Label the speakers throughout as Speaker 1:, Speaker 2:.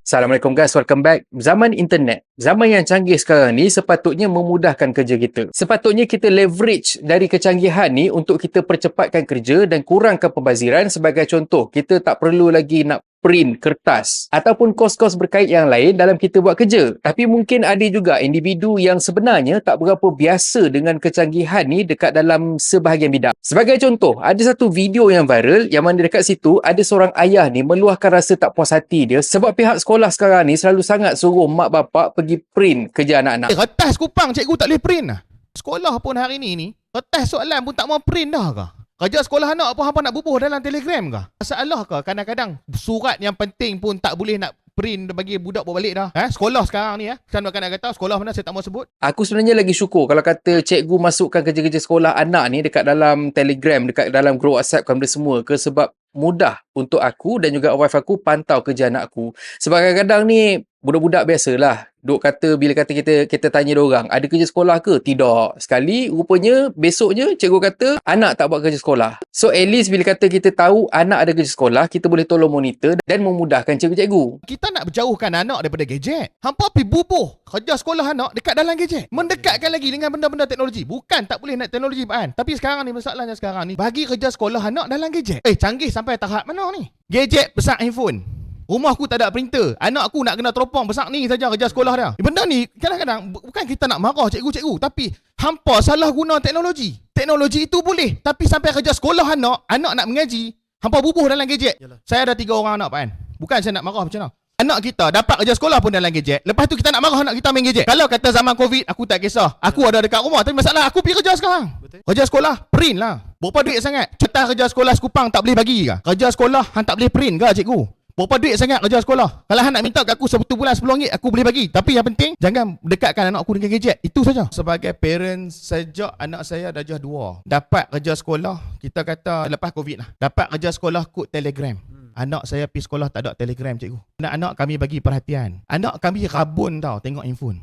Speaker 1: Assalamualaikum guys, welcome back. Zaman internet, zaman yang canggih sekarang ni sepatutnya memudahkan kerja kita. Sepatutnya kita leverage dari kecanggihan ni untuk kita percepatkan kerja dan kurangkan pembaziran. Sebagai contoh, kita tak perlu lagi nak print kertas ataupun kos-kos berkait yang lain dalam kita buat kerja. Tapi mungkin ada juga individu yang sebenarnya tak berapa biasa dengan kecanggihan ni dekat dalam sebahagian bidang. Sebagai contoh, ada satu video yang viral yang mana dekat situ ada seorang ayah ni meluahkan rasa tak puas hati dia sebab pihak sekolah sekarang ni selalu sangat suruh mak bapak pergi print kerja anak-anak.
Speaker 2: Kertas kupang cikgu tak boleh print lah. Sekolah pun hari ni kertas soalan pun tak mau print dah ke? Kerja sekolah anak apa nak bubuh dalam Telegram ke? Masalah ke? Kadang-kadang surat yang penting pun tak boleh nak print bagi budak bawa balik dah. Sekolah sekarang ni Saya nak kata sekolah mana saya tak mau sebut.
Speaker 1: Aku sebenarnya lagi syukur kalau kata cikgu masukkan kerja-kerja sekolah anak ni dekat dalam Telegram, dekat dalam group WhatsApp benda semua ke, sebab mudah untuk aku dan juga wife aku pantau kerja anak aku. Sebab kadang-kadang ni budak-budak biasalah duk kata bila kata kita tanya diorang ada kerja sekolah ke? Tidak. Sekali rupanya besoknya cikgu kata anak tak buat kerja sekolah. So at least bila kata kita tahu anak ada kerja sekolah, kita boleh tolong monitor dan memudahkan cikgu-cikgu.
Speaker 2: Kita nak berjauhkan anak daripada gadget. Hampa pergi bubuh kerja sekolah anak dekat dalam gadget. Mendekatkan lagi dengan benda-benda teknologi. Bukan tak boleh nak teknologi Pak. Tapi sekarang ni masalahnya sekarang ni bagi kerja sekolah anak dalam gadget. Canggih sampai tahap mana ni? Gadget besar handphone. Rumah aku tak ada printer. Anak aku nak kena teropong besar ni saja kerja sekolah dia. Benda ni kadang-kadang bukan kita nak marah cikgu-cikgu, tapi hampa salah guna teknologi. Teknologi itu boleh, tapi sampai kerja sekolah anak nak mengaji, hampa bubuh dalam gadget. Yalah. Saya ada 3 orang anak Pak. Bukan saya nak marah macam mana. Anak kita dapat kerja sekolah pun dalam gadget. Lepas tu kita nak marah anak kita main gadget. Kalau kata zaman Covid, aku tak kisah. Aku ada dekat rumah. Tapi masalah aku pergi kerja sekarang. Betul. Kerja sekolah, print lah. Berapa duit sangat? Cerita kerja sekolah sekupang tak boleh bagi ke? Kerja sekolah hang tak boleh print ke cikgu? Berapa duit sangat kerja sekolah? Kalau hang nak minta kat aku satu bulan RM10, aku boleh bagi. Tapi yang penting, jangan dekatkan anak aku dengan gadget. Itu saja. Sebagai parent, sejak anak saya darjah 2, dapat kerja sekolah, kita kata lepas Covid lah. Dapat kerja sekolah kod Telegram. Anak saya pergi sekolah tak ada Telegram cikgu. Anak-anak kami bagi perhatian. Anak kami rabun tau tengok handphone.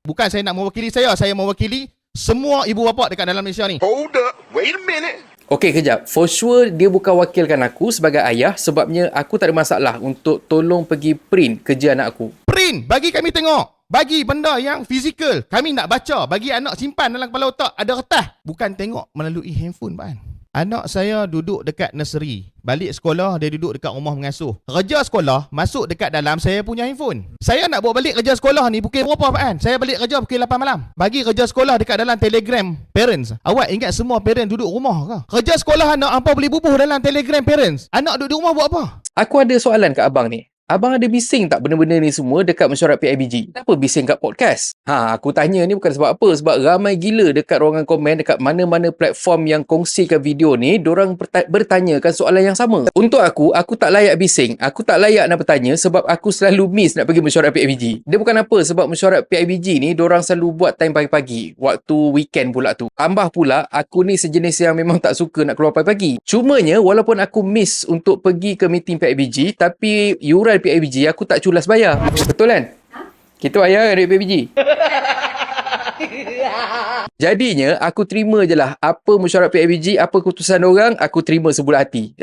Speaker 2: Bukan saya nak mewakili saya mewakili semua ibu bapa dekat dalam Malaysia ni.
Speaker 3: Hold up, wait a minute.
Speaker 1: Okey, kejap. For sure, dia bukan wakilkan aku sebagai ayah sebabnya aku tak ada masalah untuk tolong pergi print kerja anak aku.
Speaker 2: Print! Bagi kami tengok. Bagi benda yang fizikal. Kami nak baca. Bagi anak simpan dalam kepala otak. Ada kertas. Bukan tengok melalui handphone, Pak. Anak saya duduk dekat nursery. Balik sekolah, dia duduk dekat rumah mengasuh. Kerja sekolah, masuk dekat dalam saya punya handphone. Saya nak bawa balik kerja sekolah ni pukul berapa, Pak? Saya balik kerja pukul 8 malam. Bagi kerja sekolah dekat dalam Telegram parents. Awak ingat semua parent duduk rumah ke? Kerja sekolah anak, apa boleh bubuh dalam Telegram parents? Anak duduk rumah buat apa?
Speaker 1: Aku ada soalan kat abang ni. Abang ada bising tak benda-benda ni semua dekat mesyuarat PIBG? Kenapa bising kat podcast? Aku tanya ni bukan sebab apa. Sebab ramai gila dekat ruangan komen, dekat mana-mana platform yang kongsikan video ni, diorang bertanyakan soalan yang sama. Untuk aku tak layak bising. Aku tak layak nak bertanya sebab aku selalu miss nak pergi mesyuarat PIBG. Dia bukan apa, sebab mesyuarat PIBG ni, diorang selalu buat time pagi-pagi. Waktu weekend pula tu. Tambah pula, aku ni sejenis yang memang tak suka nak keluar pagi-pagi. Cumanya, walaupun aku miss untuk pergi ke meeting PIBG, tapi yuran PIBG aku tak culas bayar. Betul kan? Kita bayar duit PIBG. Jadinya aku terima je lah apa mesyuarat PIBG, apa keputusan orang, aku terima sebulat hati.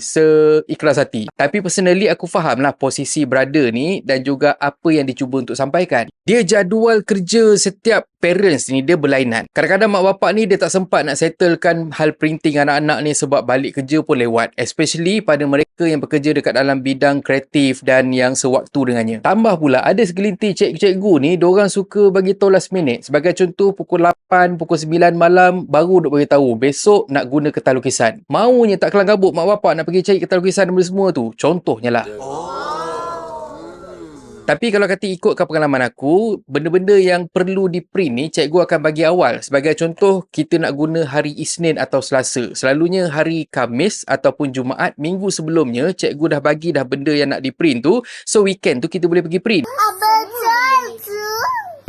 Speaker 1: Seikhlas hati. Tapi personally aku faham lah posisi brother ni dan juga apa yang dicuba untuk sampaikan. Dia jadual kerja setiap parents ni dia berlainan. Kadang-kadang mak bapak ni dia tak sempat nak settlekan hal printing anak-anak ni sebab balik kerja pun lewat. Especially pada mereka yang bekerja dekat dalam bidang kreatif dan yang sewaktu dengannya. Tambah pula ada segelintir cikgu-cikgu ni, diorang suka bagi tahu last minute. Sebagai contoh pukul 8, pukul 9 malam baru duk bagi tahu besok nak guna kertas lukisan. Maunya tak kelang kabut mak bapak nak pergi cari kertas lukisan dan semua tu. Contohnya lah. Tapi kalau kata ikutkan pengalaman aku, benda-benda yang perlu di print ni cikgu akan bagi awal. Sebagai contoh, kita nak guna hari Isnin atau Selasa. Selalunya hari Khamis ataupun Jumaat, minggu sebelumnya cikgu dah bagi dah benda yang nak di print tu. So weekend tu kita boleh pergi print.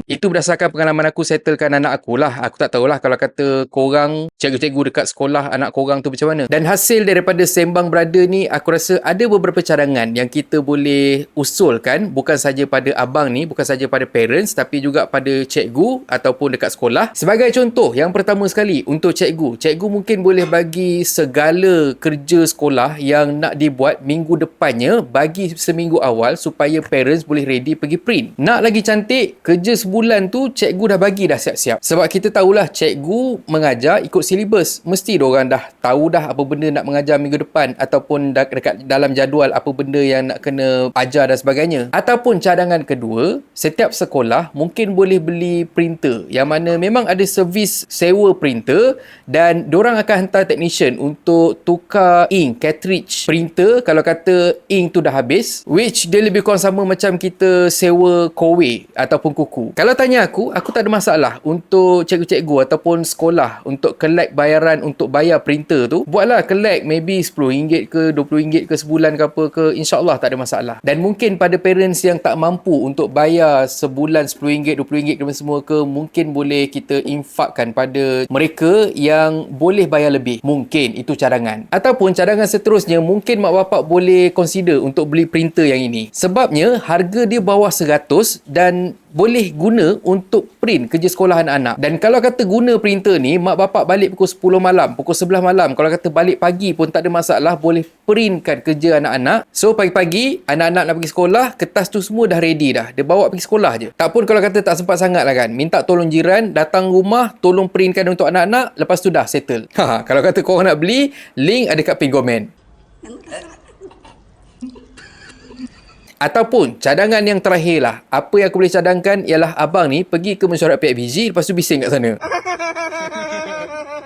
Speaker 1: Itu berdasarkan pengalaman aku settlekan anak aku lah. Aku tak tahulah kalau kata korang, cikgu-cikgu dekat sekolah anak korang tu macam mana. Dan hasil daripada Sembang Brother ni, aku rasa ada beberapa cadangan yang kita boleh usulkan, bukan saja pada abang ni, bukan saja pada parents, tapi juga pada cikgu ataupun dekat sekolah. Sebagai contoh, yang pertama sekali untuk cikgu. Cikgu mungkin boleh bagi segala kerja sekolah yang nak dibuat minggu depannya, bagi seminggu awal supaya parents boleh ready pergi print. Nak lagi cantik, kerja sebulan tu cikgu dah bagi dah siap-siap. Sebab kita tahulah cikgu mengajar ikut silibus. Mesti diorang dah tahu dah apa benda nak mengajar minggu depan ataupun dekat dalam jadual apa benda yang nak kena ajar dan sebagainya. Ataupun cadangan kedua, setiap sekolah mungkin boleh beli printer yang mana memang ada servis sewa printer dan diorang akan hantar technician untuk tukar ink cartridge printer kalau kata ink tu dah habis, which dia lebih kurang sama macam kita sewa kowe ataupun kuku. Kalau tanya aku tak ada masalah untuk cikgu-cikgu ataupun sekolah untuk collect bayaran untuk bayar printer tu. Buatlah collect maybe RM10 ke RM20 ke sebulan ke apa ke, insyaAllah tak ada masalah. Dan mungkin pada parents yang tak mampu untuk bayar sebulan RM10, RM20 dan semua ke, mungkin boleh kita infakkan pada mereka yang boleh bayar lebih. Mungkin itu cadangan. Ataupun cadangan seterusnya, mungkin mak bapak boleh consider untuk beli printer yang ini. Sebabnya harga dia bawah 100 dan boleh guna untuk print kerja sekolah anak-anak. Dan kalau kata guna printer ni, mak bapak balik pukul 10 malam, pukul 11 malam, kalau kata balik pagi pun tak ada masalah, boleh printkan kerja anak-anak. So pagi-pagi anak-anak nak pergi sekolah, kertas tu semua dah ready dah, dia bawa pergi sekolah je. Tak pun kalau kata tak sempat sangat lah kan, minta tolong jiran datang rumah, tolong printkan untuk anak-anak, lepas tu dah settle. Kalau kata korang nak beli, link ada kat Pigoman. Ataupun cadangan yang terakhir lah, apa yang aku boleh cadangkan ialah abang ni pergi ke mesyuarat PIBG, lepas tu bising kat sana.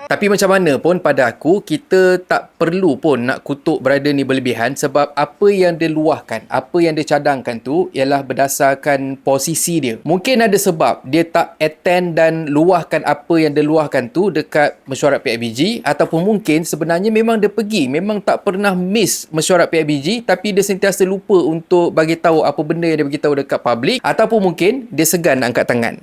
Speaker 1: Tapi macam mana pun pada aku, kita tak perlu pun nak kutuk brother ni berlebihan sebab apa yang dia luahkan, apa yang dia cadangkan tu ialah berdasarkan posisi dia. Mungkin ada sebab dia tak attend dan luahkan apa yang dia luahkan tu dekat mesyuarat PIBG, ataupun mungkin sebenarnya memang dia pergi, memang tak pernah miss mesyuarat PIBG tapi dia sentiasa lupa untuk bagi tahu apa benda yang dia bagi tahu dekat public, ataupun mungkin dia segan nak angkat tangan.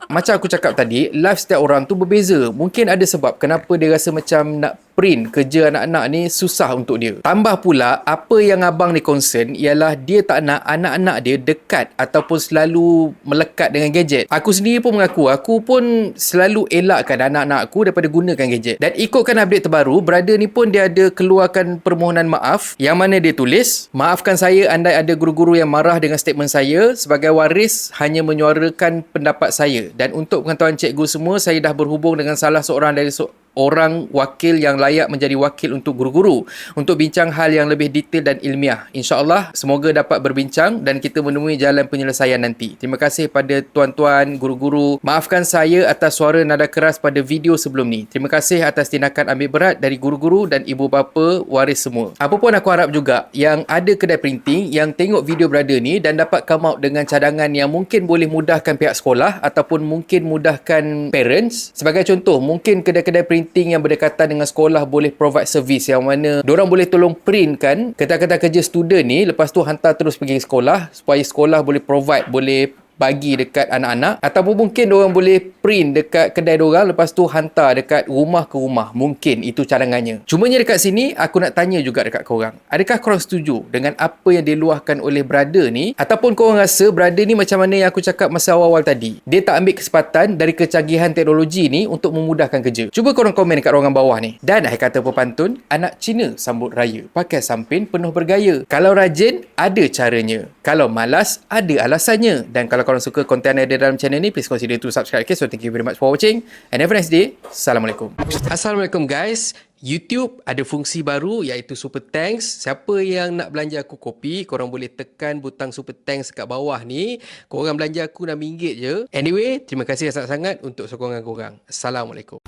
Speaker 1: Macam aku cakap tadi, life setiap orang tu berbeza. Mungkin ada sebab kenapa dia rasa macam nak print kerja anak-anak ni susah untuk dia. Tambah pula, apa yang abang ni concern ialah dia tak nak anak-anak dia dekat ataupun selalu melekat dengan gadget. Aku sendiri pun mengaku, aku pun selalu elakkan anak-anak aku daripada gunakan gadget. Dan ikutkan update terbaru, brother ni pun dia ada keluarkan permohonan maaf yang mana dia tulis, maafkan saya andai ada guru-guru yang marah dengan statement saya, sebagai waris hanya menyuarakan pendapat saya. Dan untuk pengetahuan cikgu semua, saya dah berhubung dengan salah seorang dari orang wakil yang layak menjadi wakil untuk guru-guru untuk bincang hal yang lebih detail dan ilmiah. InsyaAllah semoga dapat berbincang dan kita menemui jalan penyelesaian nanti. Terima kasih pada tuan-tuan guru-guru. Maafkan saya atas suara nada keras pada video sebelum ni. Terima kasih atas tindakan ambil berat dari guru-guru dan ibu bapa waris semua. Apa pun aku harap juga yang ada kedai printing yang tengok video brother ni dan dapat come out dengan cadangan yang mungkin boleh mudahkan pihak sekolah ataupun mungkin mudahkan parents. Sebagai contoh, mungkin kedai-kedai printing yang berdekatan dengan sekolah boleh provide servis yang mana diorang boleh tolong printkan kertas-kertas kerja student ni, lepas tu hantar terus pergi sekolah supaya sekolah boleh provide, boleh bagi dekat anak-anak, ataupun mungkin diorang boleh print dekat kedai diorang lepas tu hantar dekat rumah ke rumah. Mungkin itu cadangannya. Cumanya dekat sini aku nak tanya juga dekat korang, adakah korang setuju dengan apa yang diluahkan oleh brother ni, ataupun korang rasa brother ni macam mana yang aku cakap masa awal-awal tadi, dia tak ambil kesempatan dari kecanggihan teknologi ni untuk memudahkan kerja? Cuba korang komen dekat ruangan bawah ni. Dan akhir kata pepantun, anak Cina sambut raya pakai sampin penuh bergaya. Kalau rajin ada caranya, kalau malas ada alasannya. Dan kalau korang suka konten yang ada dalam channel ni, please consider to subscribe. Okay, so thank you very much for watching and have a nice day. Assalamualaikum. Assalamualaikum guys. YouTube ada fungsi baru iaitu Super Thanks. Siapa yang nak belanja aku kopi, korang boleh tekan butang Super Thanks kat bawah ni. Korang belanja aku RM6 je. Anyway, terima kasih sangat-sangat untuk sokongan korang. Assalamualaikum.